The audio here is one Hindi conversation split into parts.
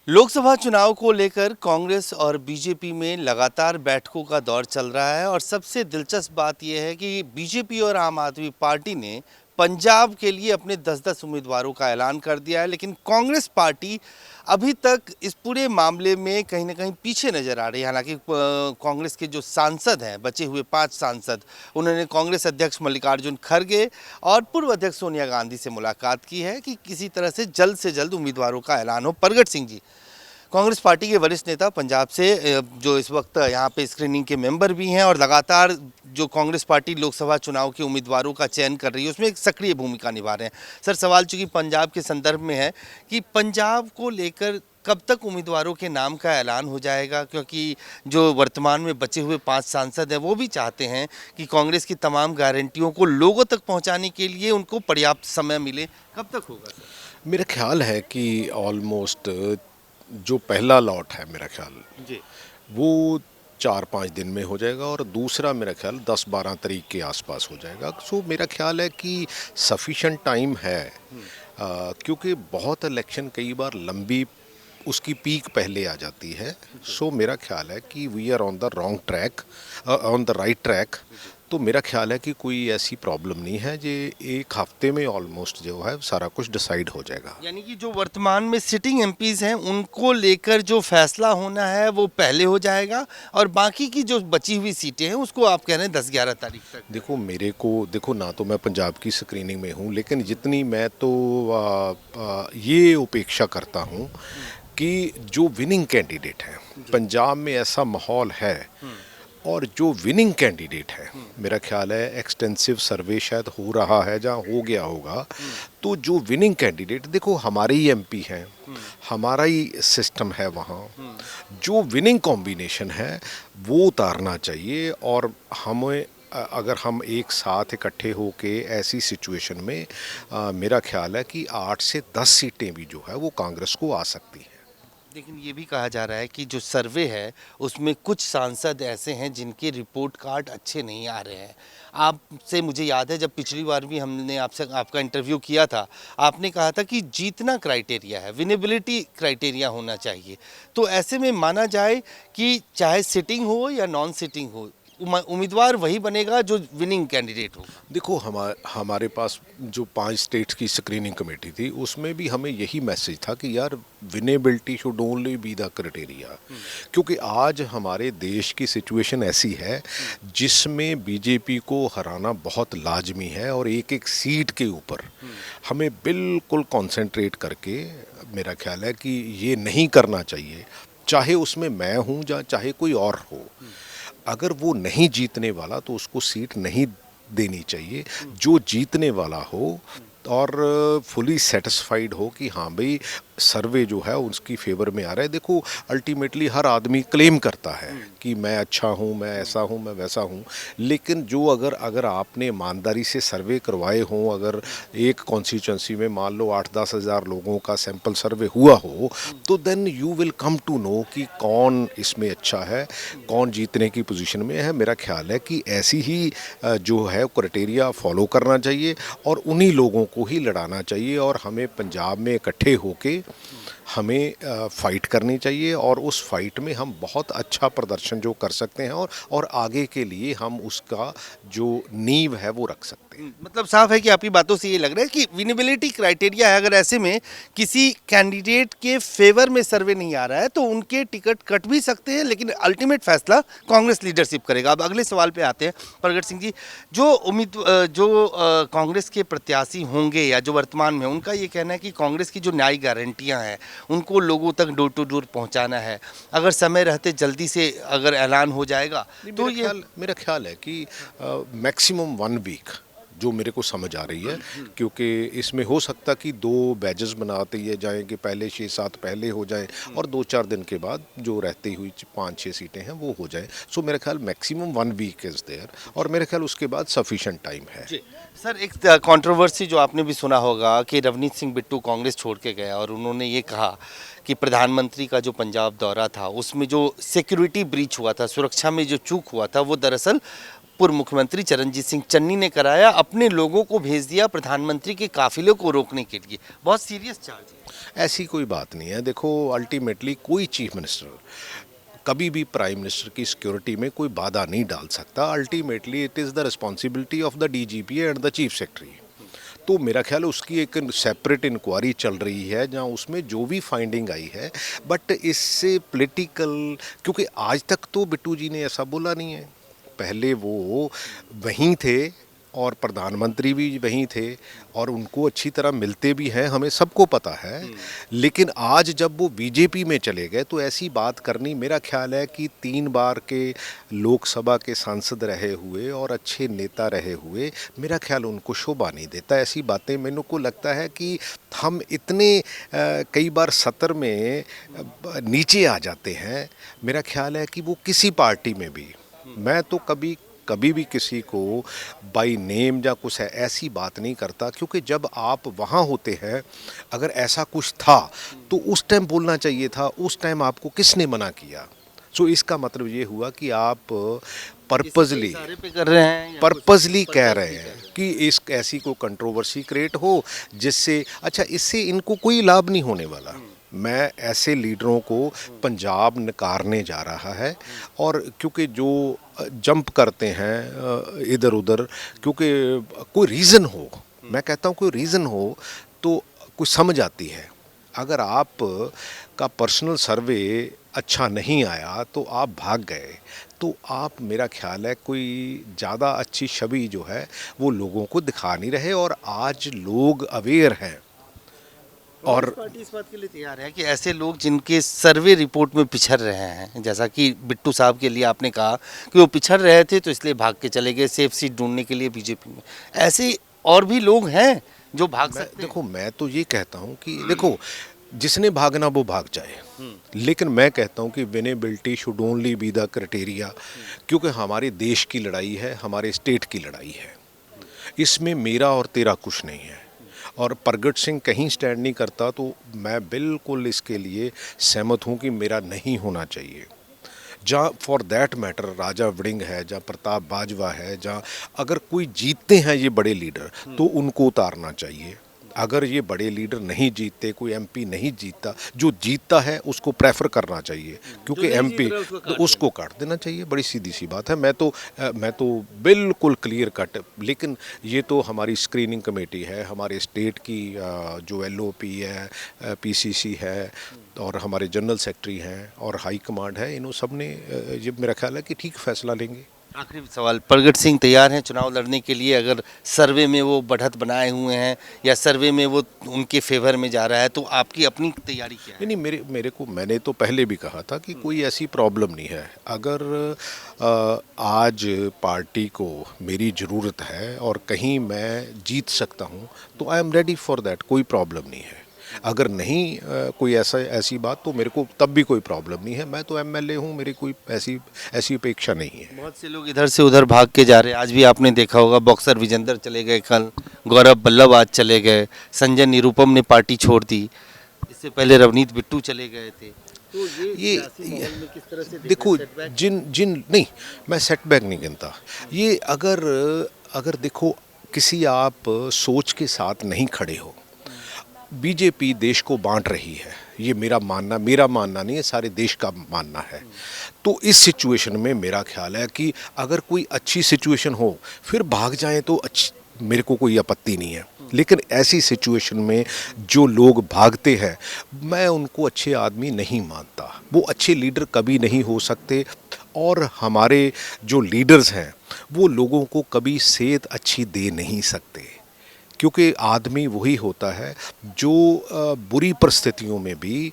लोकसभा चुनाव को लेकर कांग्रेस और बीजेपी में लगातार बैठकों का दौर चल रहा है और सबसे दिलचस्प बात यह है कि बीजेपी और आम आदमी पार्टी ने पंजाब के लिए अपने 10-10 उम्मीदवारों का ऐलान कर दिया है, लेकिन कांग्रेस पार्टी अभी तक इस पूरे मामले में कहीं ना कहीं पीछे नजर आ रही है। हालांकि कांग्रेस के जो सांसद हैं, बचे हुए 5 सांसद, उन्होंने कांग्रेस अध्यक्ष मल्लिकार्जुन खड़गे और पूर्व अध्यक्ष सोनिया गांधी से मुलाकात की है कि किसी तरह से जल्द उम्मीदवारों का ऐलान हो। प्रगट सिंह जी, कांग्रेस पार्टी के वरिष्ठ नेता पंजाब से, जो इस वक्त यहाँ पे स्क्रीनिंग के मेंबर भी हैं और लगातार जो कांग्रेस पार्टी लोकसभा चुनाव के उम्मीदवारों का चयन कर रही है उसमें एक सक्रिय भूमिका निभा रहे हैं। सर, सवाल चूंकि पंजाब के संदर्भ में है कि पंजाब को लेकर कब तक उम्मीदवारों के नाम का ऐलान हो जाएगा, क्योंकि जो वर्तमान में बचे हुए 5 सांसद हैं वो भी चाहते हैं कि कांग्रेस की तमाम गारंटियों को लोगों तक पहुंचाने के लिए उनको पर्याप्त समय मिले। कब तक होगा सर? मेरा ख्याल है कि ऑलमोस्ट जो पहला लॉट है, मेरा ख्याल जी। वो 4-5 दिन में हो जाएगा और दूसरा मेरा ख्याल 10-12 तारीख के आसपास हो जाएगा। सो मेरा ख्याल है कि सफिशेंट टाइम है, क्योंकि बहुत इलेक्शन कई बार लंबी उसकी पीक पहले आ जाती है। सो मेरा ख्याल है कि we are on the wrong track, on the right track. तो मेरा ख्याल है कि कोई ऐसी प्रॉब्लम नहीं है, जे एक हफ्ते में ऑलमोस्ट जो है सारा कुछ डिसाइड हो जाएगा। यानी कि जो वर्तमान में सिटिंग एमपीज हैं उनको लेकर जो फैसला होना है वो पहले हो जाएगा और बाकी की जो बची हुई सीटें हैं उसको आप कह रहे हैं 10-11 तारीख तक। देखो, मेरे को देखो ना, तो मैं पंजाब की स्क्रीनिंग में हूँ, लेकिन जितनी मैं तो ये उपेक्षा करता हूँ कि जो विनिंग कैंडिडेट है पंजाब में, ऐसा माहौल है और जो विनिंग कैंडिडेट है, मेरा ख्याल है एक्सटेंसिव सर्वे शायद हो रहा है, जहाँ हो गया होगा। तो जो विनिंग कैंडिडेट, देखो हमारे ही एमपी हैं, हमारा ही सिस्टम है वहाँ, जो विनिंग कॉम्बिनेशन है वो उतारना चाहिए। और हमें अगर हम एक साथ इकट्ठे होके ऐसी सिचुएशन में, मेरा ख्याल है कि 8 से 10 सीटें भी जो है वो कांग्रेस को आ सकती हैं। लेकिन ये भी कहा जा रहा है कि जो सर्वे है उसमें कुछ सांसद ऐसे हैं जिनके रिपोर्ट कार्ड अच्छे नहीं आ रहे हैं। आपसे मुझे याद है जब पिछली बार भी हमने आपसे आपका इंटरव्यू किया था, आपने कहा था कि जीतना क्राइटेरिया है, विनेबिलिटी क्राइटेरिया होना चाहिए। तो ऐसे में माना जाए कि चाहे सिटिंग हो या नॉन सिटिंग हो, उम्मीदवार वही बनेगा जो विनिंग कैंडिडेट होगा। देखो, हमारे पास जो 5 स्टेट्स की स्क्रीनिंग कमेटी थी, उसमें भी हमें यही मैसेज था कि यार, winnability should only be the criteria. क्योंकि आज हमारे देश की सिचुएशन ऐसी है जिसमें बीजेपी को हराना बहुत लाजमी है और एक एक सीट के ऊपर हमें बिल्कुल कंसंट्रेट करके, मेरा ख्याल है कि ये नहीं करना चाहिए, चाहे उसमें मैं हूँ या चाहे कोई और हो। अगर वो नहीं जीतने वाला तो उसको सीट नहीं देनी चाहिए। जो जीतने वाला हो और फुली सेटिस्फाइड हो कि हाँ भाई, सर्वे जो है उसकी फेवर में आ रहा है। देखो, अल्टीमेटली हर आदमी क्लेम करता है कि मैं अच्छा हूँ, मैं ऐसा हूँ, मैं वैसा हूँ, लेकिन जो अगर आपने ईमानदारी से सर्वे करवाए हों, अगर एक कॉन्स्टिट्यूंसी में मान लो 8-10 हज़ार लोगों का सैंपल सर्वे हुआ हो, तो then you will come to know कि कौन इसमें अच्छा है, कौन जीतने की पोजीशन में है। मेरा ख्याल है कि ऐसी ही जो है क्राइटेरिया फॉलो करना चाहिए और उन्हीं लोगों को ही लड़ाना चाहिए और हमें पंजाब में इकट्ठे होके हमें फ़ाइट करनी चाहिए और उस फाइट में हम बहुत अच्छा प्रदर्शन जो कर सकते हैं और आगे के लिए हम उसका जो नींव है वो रख सकते हैं। मतलब साफ है कि आपकी बातों से ये लग रहा है कि विनेबिलिटी क्राइटेरिया है, अगर ऐसे में किसी कैंडिडेट के फेवर में सर्वे नहीं आ रहा है तो उनके टिकट कट भी सकते हैं, लेकिन अल्टीमेट फैसला कांग्रेस लीडरशिप करेगा। अब अगले सवाल पे आते हैं प्रगट सिंह जी। जो कांग्रेस के प्रत्याशी होंगे या जो वर्तमान में, उनका ये कहना है कि कांग्रेस की जो न्यायिक गारंटियां हैं उनको लोगों तक डोर टू डोर पहुंचाना है। अगर समय रहते जल्दी से अगर ऐलान हो जाएगा तो ये मेरा ख्याल है कि मैक्सिमम 1 वीक जो मेरे को समझ आ रही है, क्योंकि इसमें हो सकता कि 2 बैजेस बनाते ये जाएं कि पहले 6-7 पहले हो जाएं और 2-4 दिन के बाद जो रहती हुई 5-6 सीटें हैं वो हो जाएं। सो मेरा ख्याल मैक्सिमम 1 वीक इज़ देयर और मेरे ख्याल उसके बाद सफिशेंट टाइम है। जी। सर, एक कंट्रोवर्सी जो आपने भी सुना होगा कि रवनीत सिंह बिट्टू कांग्रेस छोड़ के गया और उन्होंने ये कहा कि प्रधानमंत्री का जो पंजाब दौरा था उसमें जो सिक्योरिटी ब्रीच हुआ था, सुरक्षा में जो चूक हुआ था, वो दरअसल पूर्व मुख्यमंत्री चरणजीत सिंह चन्नी ने कराया, अपने लोगों को भेज दिया प्रधानमंत्री के काफिले को रोकने के लिए। बहुत सीरियस चार्ज है। ऐसी कोई बात नहीं है। देखो, अल्टीमेटली कोई चीफ मिनिस्टर कभी भी प्राइम मिनिस्टर की सिक्योरिटी में कोई बाधा नहीं डाल सकता। Ultimately it is the responsibility of the DGP and the chief secretary. तो मेरा ख्याल है उसकी एक सेपरेट इंक्वायरी चल रही है जहां उसमें जो भी फाइंडिंग आई है, बट इससे पॉलिटिकल, क्योंकि आज तक तो बिट्टू जी ने ऐसा बोला नहीं है। पहले वो वहीं थे और प्रधानमंत्री भी वहीं थे और उनको अच्छी तरह मिलते भी हैं, हमें सबको पता है। लेकिन आज जब वो बीजेपी में चले गए तो ऐसी बात करनी, मेरा ख्याल है कि 3 बार के लोकसभा के सांसद रहे हुए और अच्छे नेता रहे हुए, मेरा ख्याल उनको शोभा नहीं देता ऐसी बातें। मेरे को लगता है कि हम इतने कई बार सत्र में नीचे आ जाते हैं। मेरा ख्याल है कि वो किसी पार्टी में भी, मैं तो कभी भी किसी को बाय नेम या कुछ है ऐसी बात नहीं करता, क्योंकि जब आप वहाँ होते हैं, अगर ऐसा कुछ था तो उस टाइम बोलना चाहिए था। उस टाइम आपको किसने मना किया? सो इसका मतलब ये हुआ कि आप पर्पजली कह रहे हैं कि इस ऐसी कोई कंट्रोवर्सी क्रिएट हो जिससे, अच्छा, इससे इनको कोई लाभ नहीं होने वाला। मैं ऐसे लीडरों को पंजाब नकारने जा रहा है, और क्योंकि जो जंप करते हैं इधर उधर, क्योंकि कोई रीज़न हो, मैं कहता हूँ कोई रीज़न हो तो कुछ समझ आती है। अगर आप का पर्सनल सर्वे अच्छा नहीं आया तो आप भाग गए, तो आप, मेरा ख्याल है, कोई ज़्यादा अच्छी छवि जो है वो लोगों को दिखा नहीं रहे। और आज लोग अवेयर हैं और पार्टी इस बात के लिए तैयार है कि ऐसे लोग जिनके सर्वे रिपोर्ट में पिछड़ रहे हैं, जैसा कि बिट्टू साहब के लिए आपने कहा कि वो पिछड़ रहे थे तो इसलिए भाग के चले गए सेफ सीट ढूंढने के लिए बीजेपी में, ऐसे और भी लोग हैं जो भाग सकते हैं। देखो, मैं तो ये कहता हूँ कि देखो, जिसने भागना वो भाग जाए, लेकिन मैं कहता हूँ कि winnability should only be the criteria, क्योंकि हमारे देश की लड़ाई है, हमारे स्टेट की लड़ाई है। इसमें मेरा और तेरा कुछ नहीं है। और प्रगट सिंह कहीं स्टैंड नहीं करता तो मैं बिल्कुल इसके लिए सहमत हूँ कि मेरा नहीं होना चाहिए। जहाँ फॉर दैट मैटर राजा वड़िंग है, जहाँ प्रताप बाजवा है, जहाँ अगर कोई जीतते हैं ये बड़े लीडर तो उनको उतारना चाहिए। अगर ये बड़े लीडर नहीं जीतते, कोई एमपी नहीं जीतता, जो जीतता है उसको प्रेफर करना चाहिए, क्योंकि एमपी उसको काट देना चाहिए। बड़ी सीधी सी बात है। मैं तो बिल्कुल क्लियर कट। लेकिन ये तो हमारी स्क्रीनिंग कमेटी है, हमारे स्टेट की जो एलओपी है, पीसीसी है, और हमारे जनरल सेक्रेटरी हैं और हाई कमांड है, इन्हों सब ने ये मेरा ख्याल है कि ठीक फैसला लेंगे। आखिरी सवाल, प्रगट सिंह तैयार हैं चुनाव लड़ने के लिए? अगर सर्वे में वो बढ़त बनाए हुए हैं या सर्वे में वो उनके फेवर में जा रहा है, तो आपकी अपनी तैयारी क्या है? नहीं, मेरे को, मैंने तो पहले भी कहा था कि कोई ऐसी प्रॉब्लम नहीं है। अगर आज पार्टी को मेरी ज़रूरत है और कहीं मैं जीत सकता हूं तो I am ready for that, कोई प्रॉब्लम नहीं है। अगर नहीं कोई ऐसी बात, तो मेरे को तब भी कोई प्रॉब्लम नहीं है। मैं तो एमएलए हूँ, मेरी कोई ऐसी अपेक्षा नहीं है। बहुत से लोग इधर से उधर भाग के जा रहे हैं। आज भी आपने देखा होगा, बॉक्सर विजेंदर चले गए, कल गौरव बल्लभ आज चले गए, संजय निरुपम ने पार्टी छोड़ दी, इससे पहले रवनीत बिट्टू चले गए थे। तो ये किस तरह से देखो, जिन नहीं, मैं सेटबैक नहीं गिनता ये। अगर देखो, किसी आप सोच के साथ नहीं खड़े हो, बीजेपी देश को बांट रही है, ये मेरा मानना नहीं है, सारे देश का मानना है। तो इस सिचुएशन में मेरा ख्याल है कि अगर कोई अच्छी सिचुएशन हो फिर भाग जाएं तो मेरे को कोई आपत्ति नहीं है। लेकिन ऐसी सिचुएशन में जो लोग भागते हैं, मैं उनको अच्छे आदमी नहीं मानता। वो अच्छे लीडर कभी नहीं हो सकते, और हमारे जो लीडर्स हैं वो लोगों को कभी सेध अच्छी दे नहीं सकते, क्योंकि आदमी वही होता है जो बुरी परिस्थितियों में भी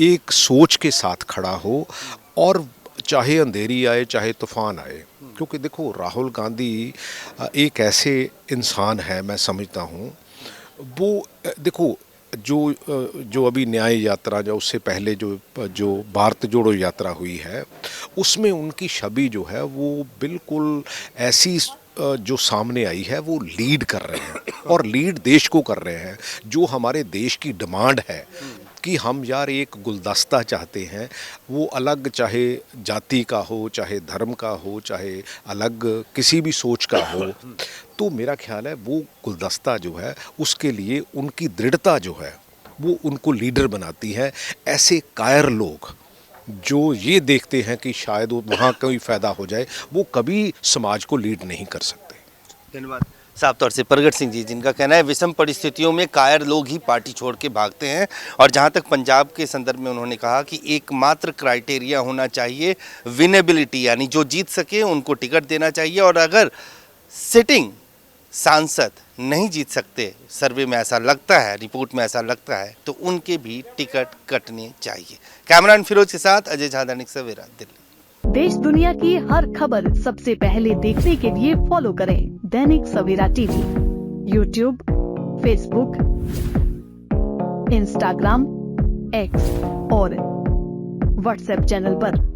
एक सोच के साथ खड़ा हो, और चाहे अंधेरी आए चाहे तूफान आए। क्योंकि देखो, राहुल गांधी एक ऐसे इंसान है, मैं समझता हूँ वो, देखो, जो अभी न्याय यात्रा, जो उससे पहले जो भारत जोड़ो यात्रा हुई है, उसमें उनकी छवि जो है वो बिल्कुल ऐसी जो सामने आई है, वो लीड कर रहे हैं और लीड देश को कर रहे हैं। जो हमारे देश की डिमांड है कि हम यार एक गुलदस्ता चाहते हैं, वो अलग चाहे जाति का हो, चाहे धर्म का हो, चाहे अलग किसी भी सोच का हो, तो मेरा ख्याल है वो गुलदस्ता जो है उसके लिए उनकी दृढ़ता जो है वो उनको लीडर बनाती है। ऐसे कायर लोग जो ये देखते हैं कि शायद वो वहाँ कोई फ़ायदा हो जाए, वो कभी समाज को लीड नहीं कर सकते। धन्यवाद। साफ तौर से प्रगट सिंह जी, जिनका कहना है विषम परिस्थितियों में कायर लोग ही पार्टी छोड़ के भागते हैं, और जहां तक पंजाब के संदर्भ में उन्होंने कहा कि एकमात्र क्राइटेरिया होना चाहिए विनेबिलिटी, यानी जो जीत सके उनको टिकट देना चाहिए, और अगर सिटिंग सांसद नहीं जीत सकते, सर्वे में ऐसा लगता है, रिपोर्ट में ऐसा लगता है, तो उनके भी टिकट कटने चाहिए। कैमरामैन फिरोज के साथ अजय झा, दैनिक सवेरा, दिल्ली। देश दुनिया की हर खबर सबसे पहले देखने के लिए फॉलो करें Dainik Savera TV, YouTube, Facebook, Instagram, X और व्हाट्सएप चैनल पर।